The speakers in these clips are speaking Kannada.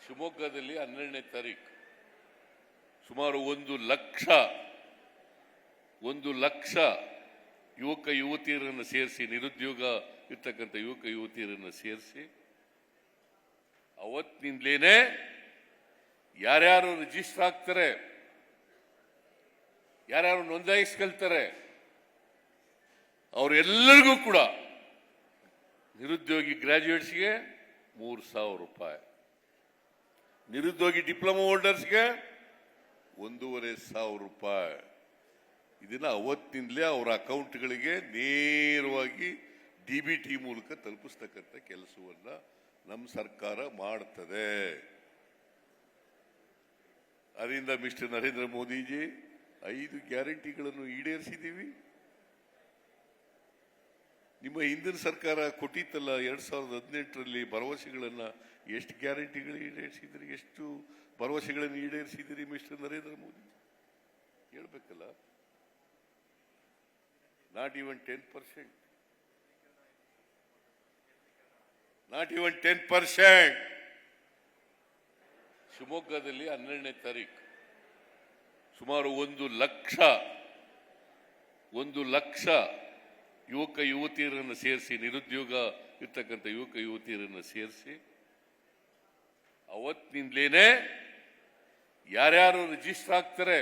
ಶಿವಮೊಗ್ಗದಲ್ಲಿ 12ನೇ ತಾರೀಕು ಸುಮಾರು 1 ಲಕ್ಷ ಯುವಕ ಯುವತಿಯರನ್ನು ಸೇರಿಸಿ, ನಿರುದ್ಯೋಗ ಇರ್ತಕ್ಕಂಥ ಯುವಕ ಯುವತಿಯರನ್ನು ಸೇರಿಸಿ ಅವತ್ತಿನಿಂದಲೇ ಯಾರ್ಯಾರು ರಿಜಿಸ್ಟರ್ ಆಗ್ತಾರೆ, ಯಾರ್ಯಾರು ನೋಂದಾಯಿಸ್ಕೊಳ್ತಾರೆ ಅವರೆಲ್ಲರಿಗೂ ಕೂಡ ನಿರುದ್ಯೋಗಿ ಗ್ರಾಜ್ಯುಯೇಟ್ಸ್ಗೆ 3,000 ರೂಪಾಯಿ, ನಿರುದ್ಯೋಗಿ ಡಿಪ್ಲೊಮಾ ಹೋಲ್ಡರ್ಸ್ಗೆ 1,500 ರೂಪಾಯಿ. ಇದನ್ನ ಅವತ್ತಿನಿಂದಲೇ ಅವರ ಅಕೌಂಟ್ಗಳಿಗೆ ನೇರವಾಗಿ DBT ಮೂಲಕ ತಲುಪಿಸ್ತಕ್ಕಂಥ ಕೆಲಸವನ್ನ ನಮ್ಮ ಸರ್ಕಾರ ಮಾಡುತ್ತದೆ. ಅದರಿಂದ ಮಿಸ್ಟರ್ ನರೇಂದ್ರ ಮೋದಿಜಿ 5 ಗ್ಯಾರಂಟಿಗಳನ್ನು ಈಡೇರಿಸಿದ್ದೀವಿ. ನಿಮ್ಮ ಹಿಂದಿನ ಸರ್ಕಾರ ಕೊಟ್ಟಿತ್ತಲ್ಲ 2018ರಲ್ಲಿ ಭರವಸೆಗಳನ್ನ, ಎಷ್ಟು ಗ್ಯಾರಂಟಿಗಳು ಈಡೇರಿಸಿದ್ರಿ, ಎಷ್ಟು ಭರವಸೆಗಳನ್ನು ಈಡೇರಿಸಿದಿರಿ ಮಿಸ್ಟರ್ ನರೇಂದ್ರ ಮೋದಿ? ಹೇಳ್ಬೇಕಲ್ಲ. Not even 10%. Not even 10%. ಶಿವಮೊಗ್ಗದಲ್ಲಿ 12ನೇ ತಾರೀಕು ಸುಮಾರು 1 ಲಕ್ಷ ಯುವಕ ಯುವತಿಯರನ್ನು ಸೇರಿಸಿ, ನಿರುದ್ಯೋಗ ಇರ್ತಕ್ಕಂಥ ಯುವಕ ಯುವತಿಯರನ್ನು ಸೇರಿಸಿ ಅವತ್ತಿನಿಂದಲೇ ಯಾರ್ಯಾರು ರಿಜಿಸ್ಟರ್ ಆಗ್ತಾರೆ,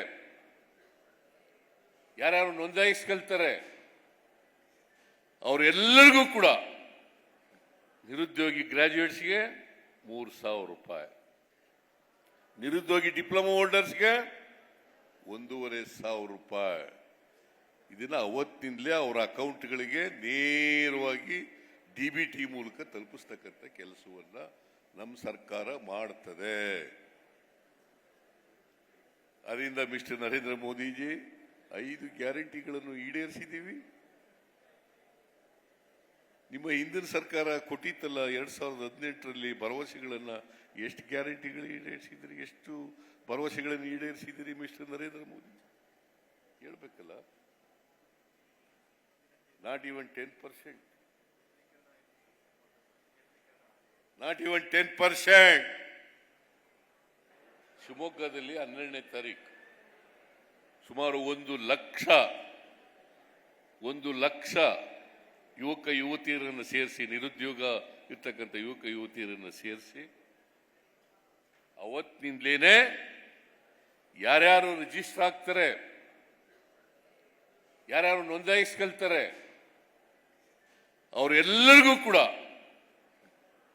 ಯಾರ್ಯಾರು ನೋಂದಾಯಿಸ್ಕೊಳ್ತಾರೆ ಅವರೆಲ್ಲರಿಗೂ ಕೂಡ ನಿರುದ್ಯೋಗಿ ಗ್ರಾಜ್ಯುಯೇಟ್ಸ್ಗೆ 3,000 ರೂಪಾಯಿ, ನಿರುದ್ಯೋಗಿ ಡಿಪ್ಲೊಮಾ ಹೋಲ್ಡರ್ಸ್ಗೆ 1,500 ರೂಪಾಯಿ. ಇದನ್ನ ಅವತ್ತಿನಿಂದಲೇ ಅವರ ಅಕೌಂಟ್ಗಳಿಗೆ ನೇರವಾಗಿ DBT ಮೂಲಕ ತಲುಪಿಸ್ತಕ್ಕಂಥ ಕೆಲಸವನ್ನ ನಮ್ಮ ಸರ್ಕಾರ ಮಾಡುತ್ತದೆ. ಅದರಿಂದ ಮಿಸ್ಟರ್ ನರೇಂದ್ರ ಮೋದಿಜಿ 5 ಗ್ಯಾರಂಟಿಗಳನ್ನು ಈಡೇರಿಸಿದ್ದೀವಿ. ನಿಮ್ಮ ಹಿಂದಿನ ಸರ್ಕಾರ ಕೊಟ್ಟಿತ್ತಲ್ಲ 2018ರಲ್ಲಿ ಭರವಸೆಗಳನ್ನ, ಎಷ್ಟು ಗ್ಯಾರಂಟಿಗಳು ಈಡೇರಿಸಿದ್ರಿ, ಎಷ್ಟು ಭರವಸೆಗಳನ್ನು ಈಡೇರಿಸಿದಿರಿ ಮಿಸ್ಟರ್ ನರೇಂದ್ರ ಮೋದಿ? ಹೇಳ್ಬೇಕಲ್ಲ. Not even 10%. Not even 10%. ಶಿವಮೊಗ್ಗದಲ್ಲಿ 12ನೇ ತಾರೀಕು ಸುಮಾರು 1 ಲಕ್ಷ ಯುವಕ ಯುವತಿಯರನ್ನು ಸೇರಿಸಿ, ನಿರುದ್ಯೋಗ ಇರ್ತಕ್ಕಂಥ ಯುವಕ ಯುವತಿಯರನ್ನು ಸೇರಿಸಿ ಅವತ್ತಿನಿಂದಲೇ ಯಾರ್ಯಾರು ರಿಜಿಸ್ಟರ್ ಆಗ್ತಾರೆ, ಯಾರ್ಯಾರು ನೋಂದಾಯಿಸ್ಕೊಳ್ತಾರೆ ಅವರೆಲ್ಲರಿಗೂ ಕೂಡ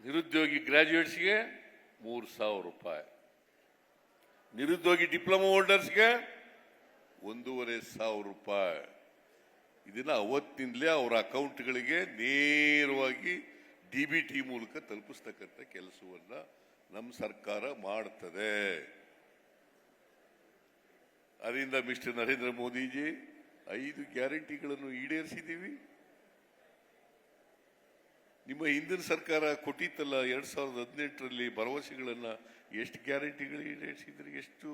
ನಿರುದ್ಯೋಗಿ ಗ್ರಾಜ್ಯುಯೇಟ್ಸ್ಗೆ 3,000 ರೂಪಾಯಿ, ನಿರುದ್ಯೋಗಿ ಡಿಪ್ಲೊಮಾ ಹೋಲ್ಡರ್ಸ್ಗೆ 1,500 ರೂಪಾಯಿ. ಇದನ್ನ ಅವತ್ತಿನಿಂದಲೇ ಅವರ ಅಕೌಂಟ್ಗಳಿಗೆ ನೇರವಾಗಿ DBT ಮೂಲಕ ತಲುಪಿಸ್ತಕ್ಕಂಥ ಕೆಲಸವನ್ನ ನಮ್ಮ ಸರ್ಕಾರ ಮಾಡುತ್ತದೆ. ಅದರಿಂದ ಮಿಸ್ಟರ್ ನರೇಂದ್ರ ಮೋದಿಜಿ 5 ಗ್ಯಾರಂಟಿಗಳನ್ನು ಈಡೇರಿಸಿದ್ದೀವಿ. ನಿಮ್ಮ ಹಿಂದಿನ ಸರ್ಕಾರ ಕೊಟ್ಟಿತ್ತಲ್ಲ 2018ರಲ್ಲಿ ಭರವಸೆಗಳನ್ನ, ಎಷ್ಟು ಗ್ಯಾರಂಟಿಗಳು ಈಡೇರಿಸಿದ್ರಿ, ಎಷ್ಟು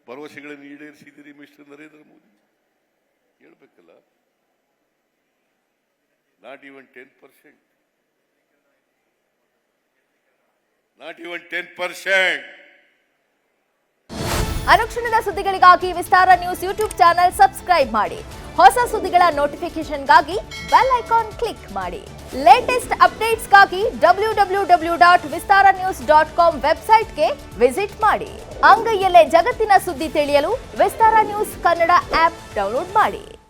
ಭರವಸೆಗಳನ್ನು ಈಡೇರಿಸಿದಿರಿ ಮಿಸ್ಟರ್ ನರೇಂದ್ರ ಮೋದಿ? ಹೇಳ್ಬೇಕಲ್ಲ. Not even 10%. Not even 10%. ಅನುಕ್ಷಣದ ಸುದ್ದಿಗಳಿಗಾಗಿ ವಿಸ್ತಾರ ನ್ಯೂಸ್ ಯೂಟ್ಯೂಬ್ ಚಾನೆಲ್ ಸಬ್ಸ್ಕ್ರೈಬ್ ಮಾಡಿ. ಹೊಸ ಸುದ್ದಿಗಳ ನೋಟಿಫಿಕೇಶನ್ಗಾಗಿ ಬೆಲ್ ಐಕಾನ್ ಕ್ಲಿಕ್ ಮಾಡಿ. ಲೇಟೆಸ್ಟ್ ಅಪ್ಡೇಟ್ಸ್ಗಾಗಿ www.vistaranews.com ವೆಬ್ಸೈಟ್ಗೆ ವಿಸಿಟ್ ಮಾಡಿ. ಅಂಗೈಯಲ್ಲೇ ಜಗತ್ತಿನ ಸುದ್ದಿ ತಿಳಿಯಲು ವಿಸ್ತಾರ ನ್ಯೂಸ್ ಕನ್ನಡ ಆಪ್ ಡೌನ್ಲೋಡ್ ಮಾಡಿ.